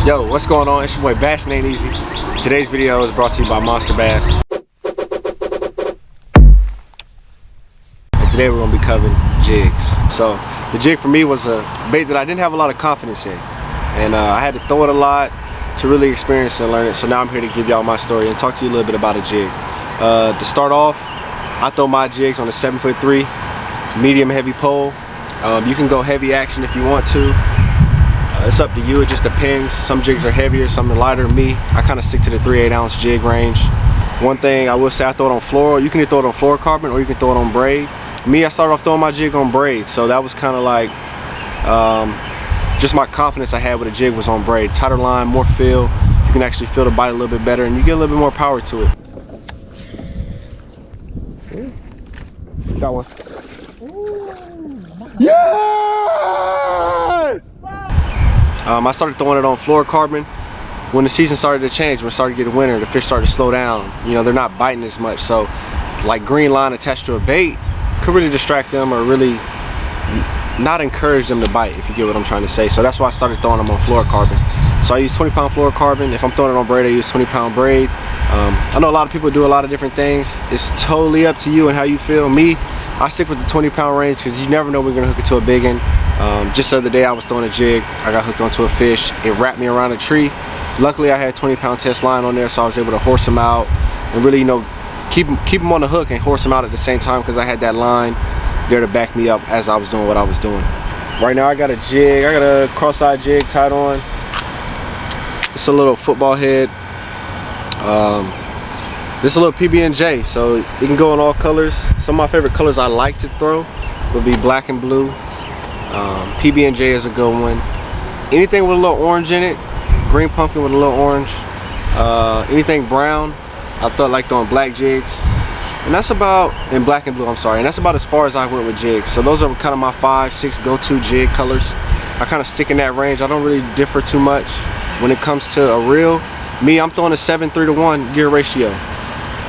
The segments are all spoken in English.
Yo, what's going on? It's your boy Bass Ain't Easy. Today's video is brought to you by Monster Bass. And today we're gonna be covering jigs. So the jig for me was a bait that I didn't have a lot of confidence in. And I had to throw it a lot to really experience and learn it. So now I'm here to give y'all my story and talk to you a little bit about a jig. To start off, I throw my jigs on a 7'3", medium heavy pole. You can go heavy action if you want to. It's up to you, it just depends. Some jigs are heavier, some are lighter than me. I kind of stick to the 3/8 ounce jig range. One thing I will say, I throw it on floor. You can either throw it on fluorocarbon or you can throw it on braid. Me, I started off throwing my jig on braid, so that was kind of like just my confidence I had with a jig was on braid. Tighter line, more feel. You can actually feel the bite a little bit better and you get a little bit more power to it. Got one. Yes! I started throwing it on fluorocarbon when the season started to change. When it started to get winter, the fish started to slow down. You know, they're not biting as much. So, like green line attached to a bait could really distract them or really not encourage them to bite, if you get what I'm trying to say. So that's why I started throwing them on fluorocarbon. So I use 20-pound fluorocarbon. If I'm throwing it on braid, I use 20-pound braid. I know a lot of people do a lot of different things. It's totally up to you and how you feel. Me, I stick with the 20-pound range because you never know when you're gonna hook it to a big one. Just the other day I was throwing a jig, I got hooked onto a fish, it wrapped me around a tree. Luckily I had 20-pound test line on there, so I was able to horse him out and really, you know, keep him on the hook and horse him out at the same time because I had that line there to back me up as I was doing what I was doing. Right now I got a jig, I got a cross-eyed jig tied on. It's a little football head. This is a little PB&J, so it can go in all colors. Some of my favorite colors I like to throw would be black and blue. PB&J is a good one. Anything with a little orange in it, green pumpkin with a little orange. Anything brown, I like throwing black jigs. And that's about, in black and blue, I'm sorry. And that's about as far as I went with jigs. So those are kind of my 5-6 go-to jig colors. I kind of stick in that range. I don't really differ too much. When it comes to a reel, me, I'm throwing a 7:3-to-1 gear ratio.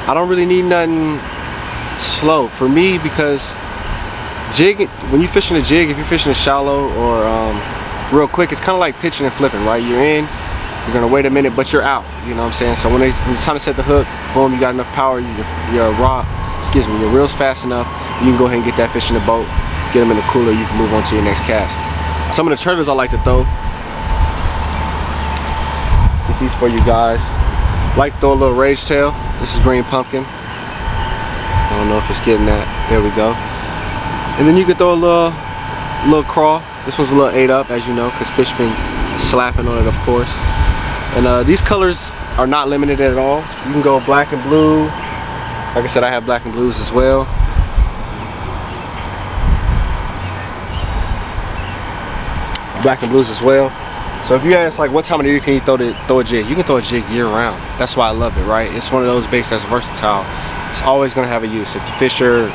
I don't really need nothing slow for me because jig, when you fishing a jig, if you're fishing a shallow or real quick, it's kind of like pitching and flipping, right? You're in, you're gonna wait a minute, but you're out. You know what I'm saying? So when it's time to set the hook, boom, you got enough power. Your reel's fast enough. You can go ahead and get that fish in the boat, get them in the cooler. You can move on to your next cast. Some of the turtles I like to throw. Get these for you guys. I like to throw a little rage tail. This is green pumpkin. I don't know if it's getting that. There we go. And then you could throw a little crawl. This one's a little 8-up, as you know, because fish been slapping on it, of course. And these colors are not limited at all. You can go black and blue. Like I said, I have black and blues as well. Black and blues as well. So if you ask like what time of the year can you throw a jig, you can throw a jig year round. That's why I love it, right? It's one of those baits that's versatile. It's always gonna have a use. If the fish are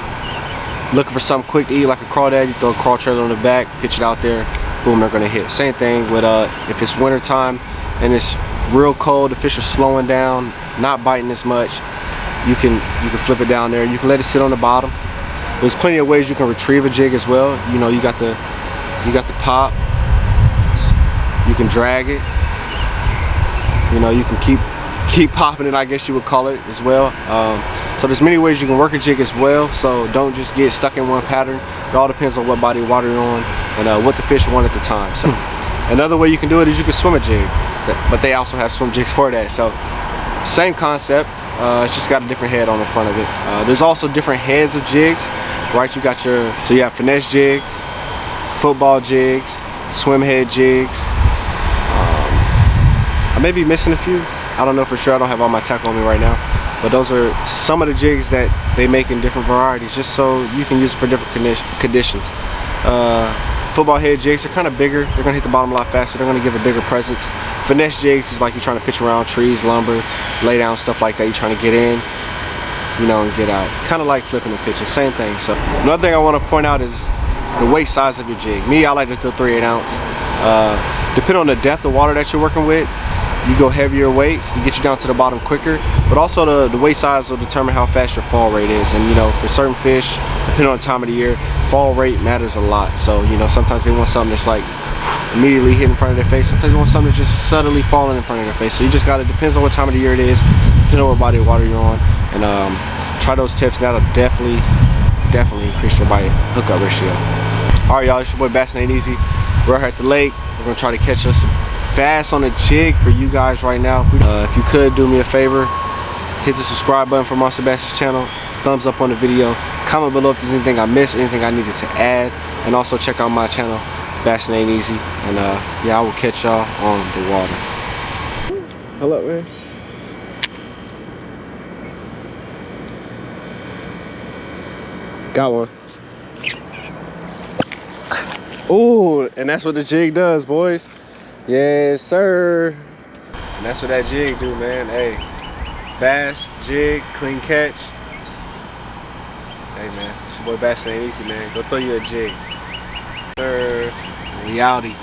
looking for something quick to eat like a crawdad, you throw a crawl trailer on the back, pitch it out there, boom, they're gonna hit. Same thing with if it's winter time and it's real cold, the fish are slowing down, not biting as much, you can flip it down there. You can let it sit on the bottom. There's plenty of ways you can retrieve a jig as well. You know, you got the pop. You can drag it. You know, you can keep popping it, I guess you would call it as well. So there's many ways you can work a jig as well. So don't just get stuck in one pattern. It all depends on what body of water you're on and what the fish want at the time. So another way you can do it is you can swim a jig, but they also have swim jigs for that. So same concept. It's just got a different head on the front of it. There's also different heads of jigs, right? You have finesse jigs, football jigs, swim head jigs. I may be missing a few. I don't know for sure. I don't have all my tackle on me right now. But those are some of the jigs that they make in different varieties, just so you can use it for different conditions. Football head jigs are kind of bigger. They're gonna hit the bottom a lot faster. They're gonna give a bigger presence. Finesse jigs is like you're trying to pitch around trees, lumber, lay down, stuff like that. You're trying to get in, you know, and get out. Kind of like flipping and pitching, same thing. So another thing I want to point out is the weight size of your jig. Me, I like to throw 3/8 ounce. Depending on the depth of water that you're working with, you go heavier weights, you get you down to the bottom quicker, but also the weight size will determine how fast your fall rate is. And you know, for certain fish, depending on the time of the year, fall rate matters a lot. So you know, sometimes they want something that's like immediately hit in front of their face. Sometimes you want something that's just subtly falling in front of their face. So you just gotta, depends on what time of the year it is, depending on what body of water you're on, and try those tips, and that'll definitely increase your bite hookup ratio. All right, y'all, it's your boy Bass Ain't Easy. We're here at the lake. We're gonna try to catch us some bass on a jig for you guys right now. If you could do me a favor, hit the subscribe button for Monster Bass's channel, thumbs up on the video, comment below if there's anything I missed or anything I needed to add, and also check out my channel, Bass Ain't Easy. And yeah, I will catch y'all on the water. Hello, man. Got one. Ooh, and that's what the jig does, boys. Yes, sir. And that's what that jig do, man. Hey, bass, jig, clean catch. Hey, man, it's your boy Bass Ain't Easy, man. Go throw you a jig. Sir, we outie.